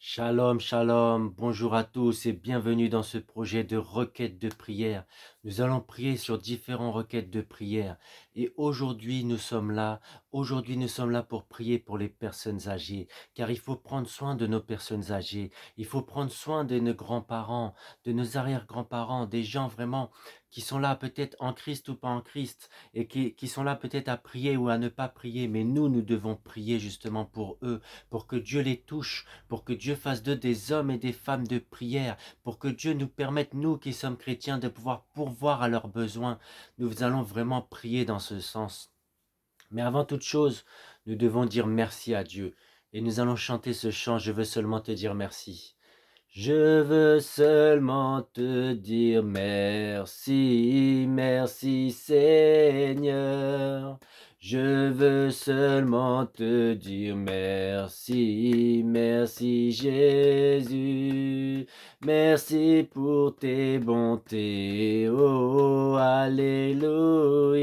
Shalom, shalom, bonjour à tous et bienvenue dans ce projet de requête de prière. Nous allons prier sur différentes requêtes de prière et aujourd'hui nous sommes là pour prier pour les personnes âgées, car il faut prendre soin de nos personnes âgées, il faut prendre soin de nos grands-parents, de nos arrière-grands-parents, des gens vraiment qui sont là peut-être en Christ ou pas en Christ et qui sont là peut-être à prier ou à ne pas prier, mais nous devons prier justement pour eux, pour que Dieu les touche, pour que Dieu fasse d'eux des hommes et des femmes de prière, pour que Dieu nous permette, nous qui sommes chrétiens, de pouvoir pourvoir à leurs besoins. Nous allons vraiment prier dans ce sens. Mais avant toute chose, nous devons dire merci à Dieu. Et nous allons chanter ce chant, je veux seulement te dire merci. Je veux seulement te dire merci, merci Seigneur. Je veux seulement te dire merci, merci Jésus. Merci pour tes bontés, oh Alléluia.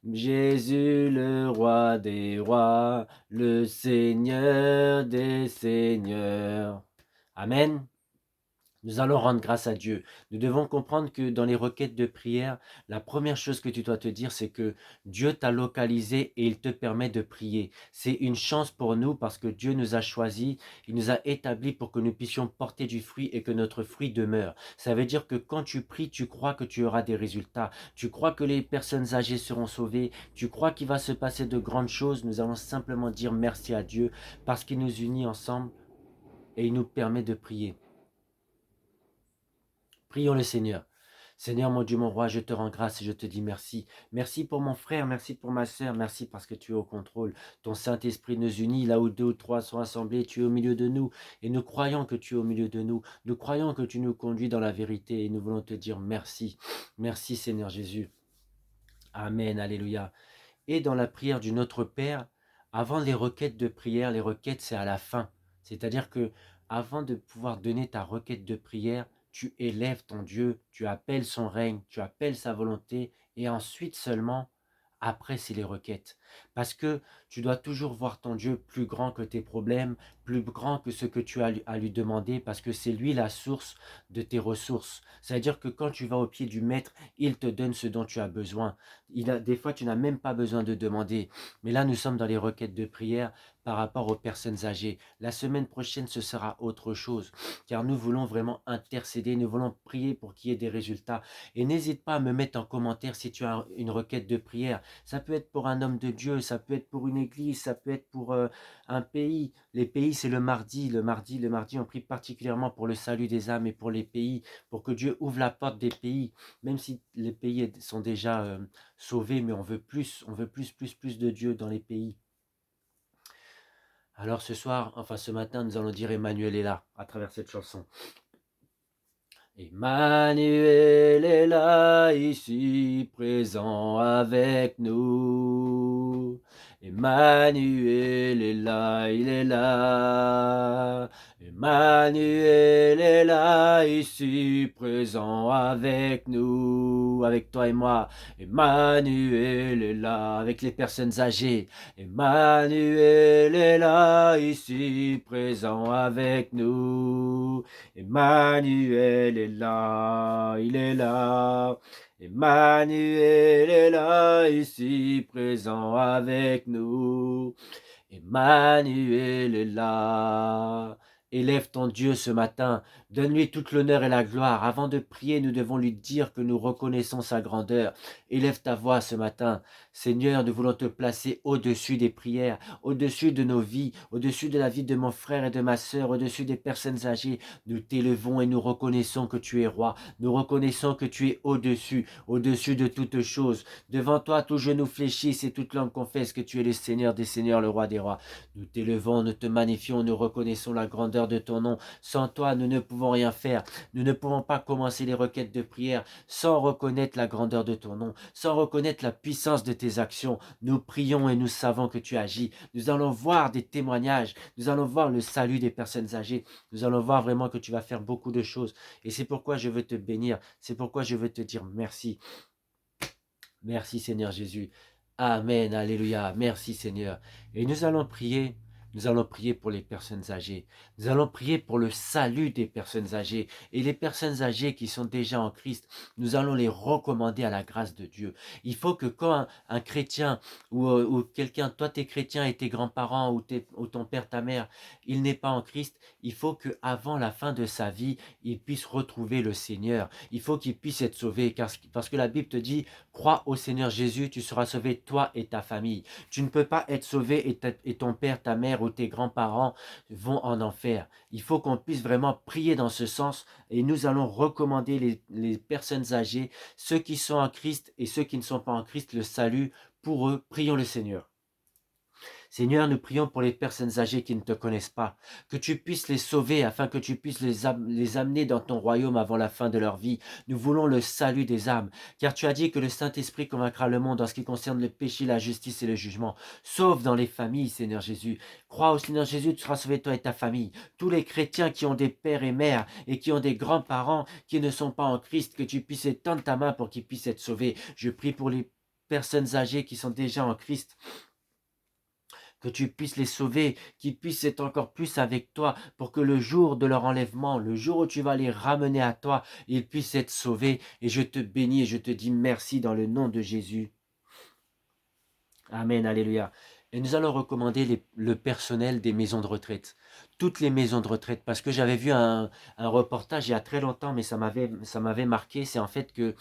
Jésus le roi des rois, le Seigneur des seigneurs. Amen. Nous allons rendre grâce à Dieu. Nous devons comprendre que dans les requêtes de prière, la première chose que tu dois te dire, c'est que Dieu t'a localisé et il te permet de prier. C'est une chance pour nous parce que Dieu nous a choisis, il nous a établis pour que nous puissions porter du fruit et que notre fruit demeure. Ça veut dire que quand tu pries, tu crois que tu auras des résultats. Tu crois que les personnes âgées seront sauvées. Tu crois qu'il va se passer de grandes choses. Nous allons simplement dire merci à Dieu parce qu'il nous unit ensemble et il nous permet de prier. Prions le Seigneur. Seigneur, mon Dieu, mon roi, je te rends grâce et je te dis merci. Merci pour mon frère, merci pour ma sœur, merci parce que tu es au contrôle. Ton Saint-Esprit nous unit, là où deux ou trois sont assemblés, tu es au milieu de nous. Et nous croyons que tu es au milieu de nous. Nous croyons que tu nous conduis dans la vérité et nous voulons te dire merci. Merci Seigneur Jésus. Amen, alléluia. Et dans la prière du Notre Père, avant les requêtes de prière, les requêtes c'est à la fin. C'est-à-dire que avant de pouvoir donner ta requête de prière, tu élèves ton Dieu, tu appelles son règne, tu appelles sa volonté, et ensuite seulement, après c'est les requêtes. Parce que tu dois toujours voir ton Dieu plus grand que tes problèmes, plus grand que ce que tu as à lui demander, parce que c'est lui la source de tes ressources. C'est-à-dire que quand tu vas au pied du Maître, il te donne ce dont tu as besoin. Des fois, tu n'as même pas besoin de demander. Mais là, nous sommes dans les requêtes de prière par rapport aux personnes âgées. La semaine prochaine, ce sera autre chose, car nous voulons vraiment intercéder, nous voulons prier pour qu'il y ait des résultats. Et n'hésite pas à me mettre en commentaire si tu as une requête de prière. Ça peut être pour un homme de Dieu, ça peut être pour une église, ça peut être pour un pays. Les pays, c'est le mardi. Le mardi, on prie particulièrement pour le salut des âmes et pour les pays, pour que Dieu ouvre la porte des pays, même si les pays sont déjà sauvés, mais on veut plus, plus de Dieu dans les pays. Alors ce soir, enfin ce matin, nous allons dire Emmanuel est là, à travers cette chanson. Emmanuel est là, ici présent avec nous. Emmanuel est là, il est là. Emmanuel est là, ici présent avec nous, avec toi et moi. Emmanuel est là, avec les personnes âgées. Emmanuel est là, ici présent avec nous. Emmanuel est là, il est là. Emmanuel est là, ici présent avec nous. Emmanuel est là. Élève ton Dieu ce matin, donne-lui toute l'honneur et la gloire. Avant de prier, nous devons lui dire que nous reconnaissons sa grandeur. Élève ta voix ce matin. Seigneur, nous voulons te placer au-dessus des prières, au-dessus de nos vies, au-dessus de la vie de mon frère et de ma sœur, au-dessus des personnes âgées. Nous t'élevons et nous reconnaissons que tu es roi. Nous reconnaissons que tu es au-dessus, au-dessus de toutes choses. Devant toi, tout genou fléchisse et toute langue confesse que tu es le Seigneur des seigneurs, le roi des rois. Nous t'élevons, nous te magnifions, nous reconnaissons la grandeur de ton nom. Sans toi, nous ne pouvons rien faire. Nous ne pouvons pas commencer les requêtes de prière sans reconnaître la grandeur de ton nom, sans reconnaître la puissance de tes actions. Nous prions et nous savons que tu agis. Nous allons voir des témoignages. Nous allons voir le salut des personnes âgées. Nous allons voir vraiment que tu vas faire beaucoup de choses. Et c'est pourquoi je veux te bénir. C'est pourquoi je veux te dire merci. Merci Seigneur Jésus. Amen, alléluia. Merci Seigneur. Et nous allons prier Nous allons prier pour les personnes âgées. Nous allons prier pour le salut des personnes âgées. Et les personnes âgées qui sont déjà en Christ, nous allons les recommander à la grâce de Dieu. Il faut que quand un chrétien ou quelqu'un, toi t'es chrétien et tes grands-parents ou ton père, ta mère, il n'est pas en Christ, il faut qu'avant la fin de sa vie, il puisse retrouver le Seigneur. Il faut qu'il puisse être sauvé parce que la Bible te dit, crois au Seigneur Jésus, tu seras sauvé toi et ta famille. Tu ne peux pas être sauvé et ton père, ta mère ou tes grands-parents vont en enfer. Il faut qu'on puisse vraiment prier dans ce sens et nous allons recommander les personnes âgées, ceux qui sont en Christ et ceux qui ne sont pas en Christ, le salut pour eux. Prions le Seigneur. Seigneur, nous prions pour les personnes âgées qui ne te connaissent pas, que tu puisses les sauver afin que tu puisses les amener dans ton royaume avant la fin de leur vie. Nous voulons le salut des âmes, car tu as dit que le Saint-Esprit convaincra le monde en ce qui concerne le péché, la justice et le jugement. Sauve dans les familles, Seigneur Jésus. Crois au Seigneur Jésus, tu seras sauvé toi et ta famille. Tous les chrétiens qui ont des pères et mères et qui ont des grands-parents qui ne sont pas en Christ, que tu puisses étendre ta main pour qu'ils puissent être sauvés. Je prie pour les personnes âgées qui sont déjà en Christ, que tu puisses les sauver, qu'ils puissent être encore plus avec toi, pour que le jour de leur enlèvement, le jour où tu vas les ramener à toi, ils puissent être sauvés. Et je te bénis et je te dis merci dans le nom de Jésus. Amen, alléluia. Et nous allons recommander le personnel des maisons de retraite. Toutes les maisons de retraite, parce que j'avais vu un reportage il y a très longtemps, mais ça m'avait marqué, c'est en fait que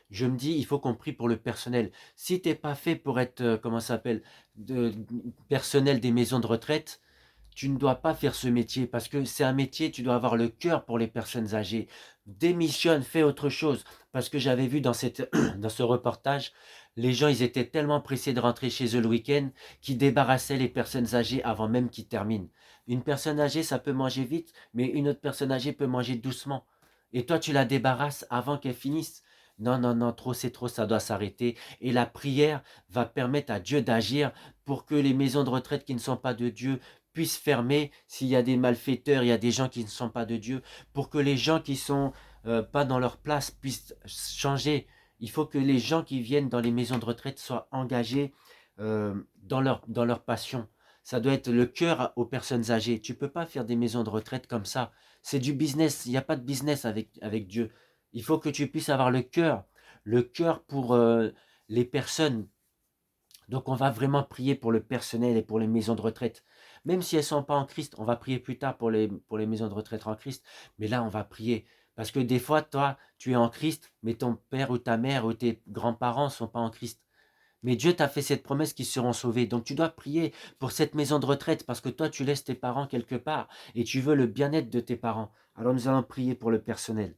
je me dis, il faut qu'on prie pour le personnel. Si tu n'es pas fait pour être, comment ça s'appelle, personnel des maisons de retraite, tu ne dois pas faire ce métier parce que c'est un métier, tu dois avoir le cœur pour les personnes âgées. Démissionne, fais autre chose. Parce que j'avais vu dans dans ce reportage, les gens, ils étaient tellement pressés de rentrer chez eux le week-end qu'ils débarrassaient les personnes âgées avant même qu'ils terminent. Une personne âgée, ça peut manger vite, mais une autre personne âgée peut manger doucement. Et toi, tu la débarrasses avant qu'elle finisse. Non, non, non, trop c'est trop, ça doit s'arrêter. Et la prière va permettre à Dieu d'agir pour que les maisons de retraite qui ne sont pas de Dieu puissent fermer. S'il y a des malfaiteurs, il y a des gens qui ne sont pas de Dieu, pour que les gens qui sont pas dans leur place puissent changer. Il faut que les gens qui viennent dans les maisons de retraite soient engagés dans leur passion. Ça doit être le cœur aux personnes âgées. Tu ne peux pas faire des maisons de retraite comme ça. C'est du business. Il n'y a pas de business avec Dieu. Il faut que tu puisses avoir le cœur pour les personnes. Donc on va vraiment prier pour le personnel et pour les maisons de retraite. Même si elles ne sont pas en Christ, on va prier plus tard pour les maisons de retraite en Christ. Mais là, on va prier. Parce que des fois, toi, tu es en Christ, mais ton père ou ta mère ou tes grands-parents ne sont pas en Christ. Mais Dieu t'a fait cette promesse qu'ils seront sauvés. Donc tu dois prier pour cette maison de retraite parce que toi, tu laisses tes parents quelque part et tu veux le bien-être de tes parents. Alors nous allons prier pour le personnel.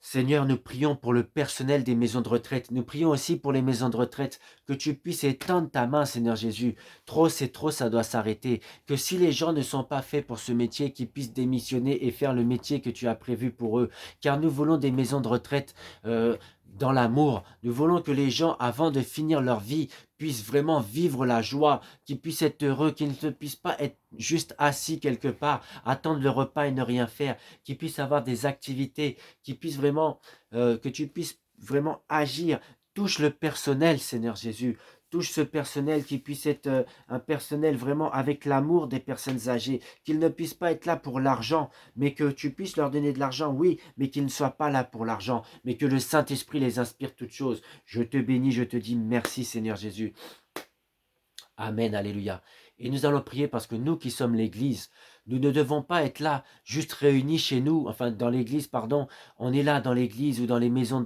Seigneur, nous prions pour le personnel des maisons de retraite. Nous prions aussi pour les maisons de retraite. Que tu puisses étendre ta main, Seigneur Jésus. Trop, c'est trop, ça doit s'arrêter. Que si les gens ne sont pas faits pour ce métier, qu'ils puissent démissionner et faire le métier que tu as prévu pour eux. Car nous voulons des maisons de retraite dans l'amour. Nous voulons que les gens, avant de finir leur vie, puissent vraiment vivre la joie, qu'ils puissent être heureux, qu'ils ne puissent pas être juste assis quelque part, attendre le repas et ne rien faire, qu'ils puissent avoir des activités, qu'ils puissent vraiment, que tu puisses vraiment agir. Touche le personnel, Seigneur Jésus. Touche ce personnel qui puisse être un personnel vraiment avec l'amour des personnes âgées, qu'ils ne puissent pas être là pour l'argent, mais que tu puisses leur donner de l'argent, oui, mais qu'ils ne soient pas là pour l'argent, mais que le Saint-Esprit les inspire toutes choses. Je te bénis, je te dis merci, Seigneur Jésus. Amen, alléluia. Et nous allons prier parce que nous qui sommes l'Église, nous ne devons pas être là, juste réunis chez nous, enfin dans l'Église, pardon, on est là dans l'Église ou dans les maisons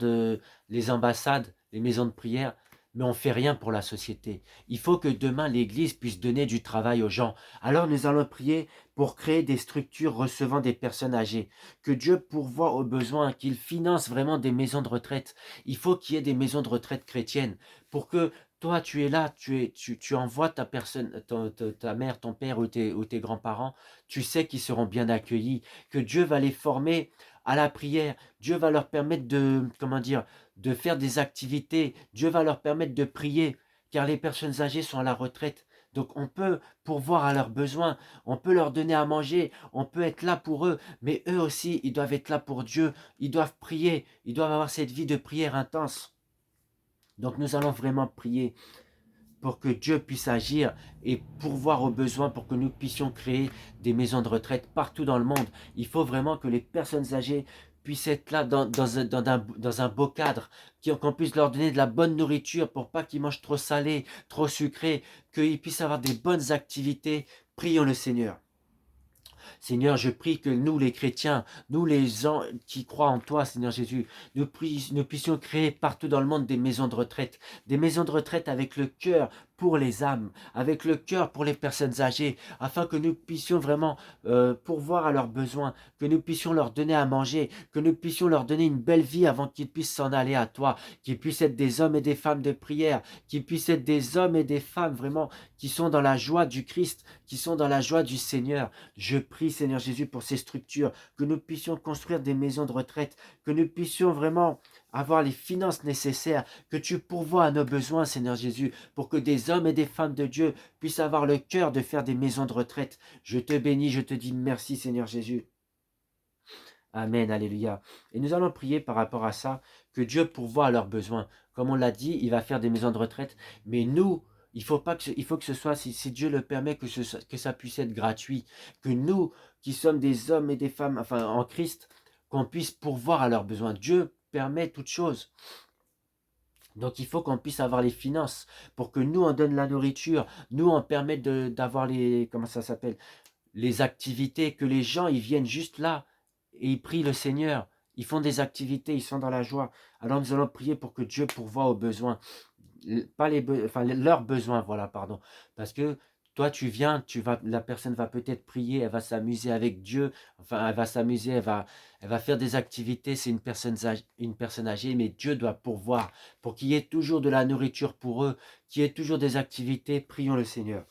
les ambassades, les maisons de prière, mais on ne fait rien pour la société. Il faut que demain l'Église puisse donner du travail aux gens. Alors nous allons prier pour créer des structures recevant des personnes âgées, que Dieu pourvoie aux besoins, qu'il finance vraiment des maisons de retraite. Il faut qu'il y ait des maisons de retraite chrétiennes pour que toi, tu es là, tu envoies ta personne, ta mère, ton père ou tes grands-parents, tu sais qu'ils seront bien accueillis, que Dieu va les former à la prière, Dieu va leur permettre de, comment dire, de faire des activités, Dieu va leur permettre de prier, car les personnes âgées sont à la retraite. Donc on peut pourvoir à leurs besoins, on peut leur donner à manger, on peut être là pour eux, mais eux aussi, ils doivent être là pour Dieu, ils doivent prier, ils doivent avoir cette vie de prière intense. Donc nous allons vraiment prier pour que Dieu puisse agir et pourvoir aux besoins pour que nous puissions créer des maisons de retraite partout dans le monde. Il faut vraiment que les personnes âgées puissent être là dans un beau cadre, qu'on puisse leur donner de la bonne nourriture pour pas qu'ils mangent trop salé, trop sucré, qu'ils puissent avoir des bonnes activités. Prions le Seigneur. Seigneur, je prie que nous, les chrétiens, nous, les gens qui croient en toi, Seigneur Jésus, nous puissions créer partout dans le monde des maisons de retraite avec le cœur pour les âmes, avec le cœur pour les personnes âgées, afin que nous puissions vraiment pourvoir à leurs besoins, que nous puissions leur donner à manger, que nous puissions leur donner une belle vie avant qu'ils puissent s'en aller à toi, qu'ils puissent être des hommes et des femmes de prière, qu'ils puissent être des hommes et des femmes vraiment qui sont dans la joie du Christ, qui sont dans la joie du Seigneur. Je prie, Seigneur Jésus, pour ces structures, que nous puissions construire des maisons de retraite, que nous puissions vraiment avoir les finances nécessaires, que tu pourvoies à nos besoins, Seigneur Jésus, pour que des hommes et des femmes de Dieu puissent avoir le cœur de faire des maisons de retraite. Je te bénis, je te dis merci, Seigneur Jésus. Amen, alléluia. Et nous allons prier par rapport à ça, que Dieu pourvoie à leurs besoins. Comme on l'a dit, il va faire des maisons de retraite, mais nous, il faut que ce soit, si Dieu le permet, que ça puisse être gratuit. Que nous, qui sommes des hommes et des femmes, enfin en Christ, qu'on puisse pourvoir à leurs besoins. Dieu permet toutes choses. Donc il faut qu'on puisse avoir les finances pour que nous, on donne la nourriture, nous, on permet d'avoir les, comment ça s'appelle, les activités, que les gens, ils viennent juste là et ils prient le Seigneur. Ils font des activités, ils sont dans la joie. Alors nous allons prier pour que Dieu pourvoie aux besoins. Pas leurs besoins, voilà, pardon. Parce que toi, tu viens, la personne va peut-être prier, elle va s'amuser avec Dieu, enfin, elle va s'amuser, elle va faire des activités, c'est une personne âgée, mais Dieu doit pourvoir pour qu'il y ait toujours de la nourriture pour eux, qu'il y ait toujours des activités. Prions le Seigneur.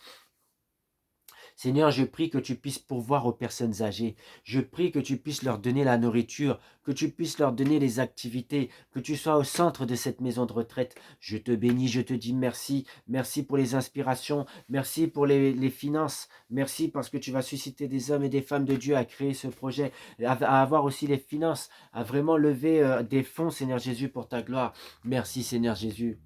Seigneur, je prie que tu puisses pourvoir aux personnes âgées. Je prie que tu puisses leur donner la nourriture, que tu puisses leur donner les activités, que tu sois au centre de cette maison de retraite. Je te bénis, je te dis merci. Merci pour les inspirations, merci pour les finances, merci parce que tu vas susciter des hommes et des femmes de Dieu à créer ce projet, à avoir aussi les finances, à vraiment lever des fonds, Seigneur Jésus, pour ta gloire. Merci, Seigneur Jésus.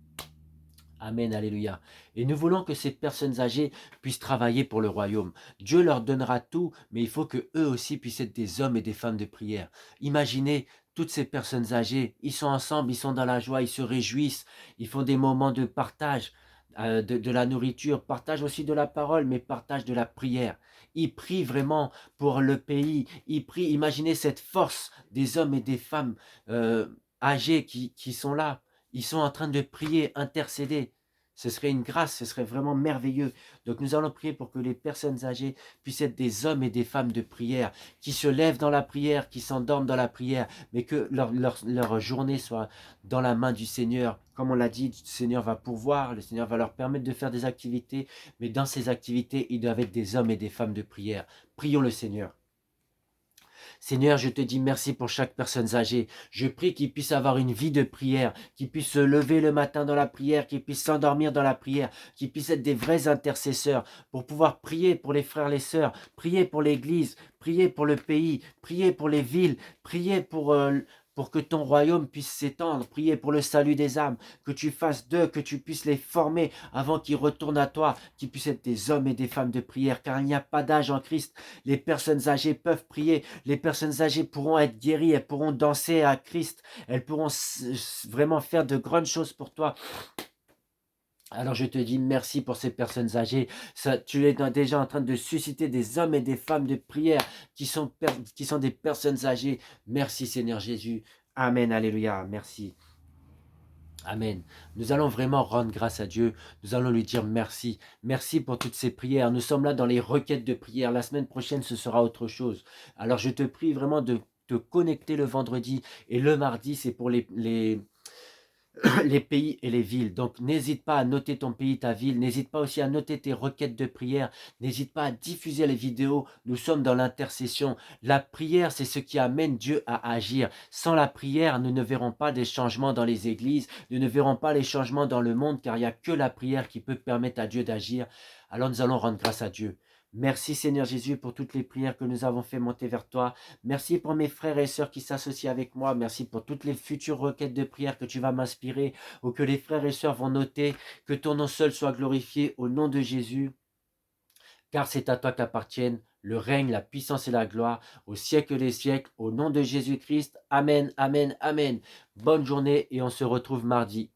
Amen, alléluia. Et nous voulons que ces personnes âgées puissent travailler pour le royaume. Dieu leur donnera tout, mais il faut que eux aussi puissent être des hommes et des femmes de prière. Imaginez toutes ces personnes âgées, ils sont ensemble, ils sont dans la joie, ils se réjouissent, ils font des moments de partage de la nourriture, partage aussi de la parole, mais partage de la prière. Ils prient vraiment pour le pays, ils prient, imaginez cette force des hommes et des femmes âgés qui sont là. Ils sont en train de prier, intercéder. Ce serait une grâce, ce serait vraiment merveilleux. Donc nous allons prier pour que les personnes âgées puissent être des hommes et des femmes de prière, qui se lèvent dans la prière, qui s'endorment dans la prière, mais que leur journée soit dans la main du Seigneur. Comme on l'a dit, le Seigneur va pourvoir, le Seigneur va leur permettre de faire des activités, mais dans ces activités, ils doivent être des hommes et des femmes de prière. Prions le Seigneur. Seigneur, je te dis merci pour chaque personne âgée. Je prie qu'ils puissent avoir une vie de prière, qu'ils puissent se lever le matin dans la prière, qu'ils puissent s'endormir dans la prière, qu'ils puissent être des vrais intercesseurs pour pouvoir prier pour les frères et les sœurs, prier pour l'Église, prier pour le pays, prier pour les villes, prier pour que ton royaume puisse s'étendre, prier pour le salut des âmes, que tu fasses d'eux, que tu puisses les former avant qu'ils retournent à toi, qu'ils puissent être des hommes et des femmes de prière, car il n'y a pas d'âge en Christ. Les personnes âgées peuvent prier, les personnes âgées pourront être guéries, elles pourront danser à Christ, elles pourront vraiment faire de grandes choses pour toi. Alors je te dis merci pour ces personnes âgées. Tu es déjà en train de susciter des hommes et des femmes de prière qui sont des personnes âgées. Merci Seigneur Jésus. Amen, alléluia, merci. Amen. Nous allons vraiment rendre grâce à Dieu. Nous allons lui dire merci. Merci pour toutes ces prières. Nous sommes là dans les requêtes de prière. La semaine prochaine, ce sera autre chose. Alors je te prie vraiment de te connecter le vendredi et le mardi, c'est pour les les pays et les villes. Donc n'hésite pas à noter ton pays, ta ville. N'hésite pas aussi à noter tes requêtes de prière. N'hésite pas à diffuser les vidéos. Nous sommes dans l'intercession. La prière, c'est ce qui amène Dieu à agir. Sans la prière, nous ne verrons pas des changements dans les églises. Nous ne verrons pas les changements dans le monde, car il n'y a que la prière qui peut permettre à Dieu d'agir. Alors nous allons rendre grâce à Dieu. Merci Seigneur Jésus pour toutes les prières que nous avons fait monter vers toi. Merci pour mes frères et sœurs qui s'associent avec moi. Merci pour toutes les futures requêtes de prière que tu vas m'inspirer ou que les frères et sœurs vont noter. Que ton nom seul soit glorifié au nom de Jésus, car c'est à toi qu'appartiennent le règne, la puissance et la gloire au siècle des siècles. Au nom de Jésus-Christ. Amen, amen, amen. Bonne journée et on se retrouve mardi.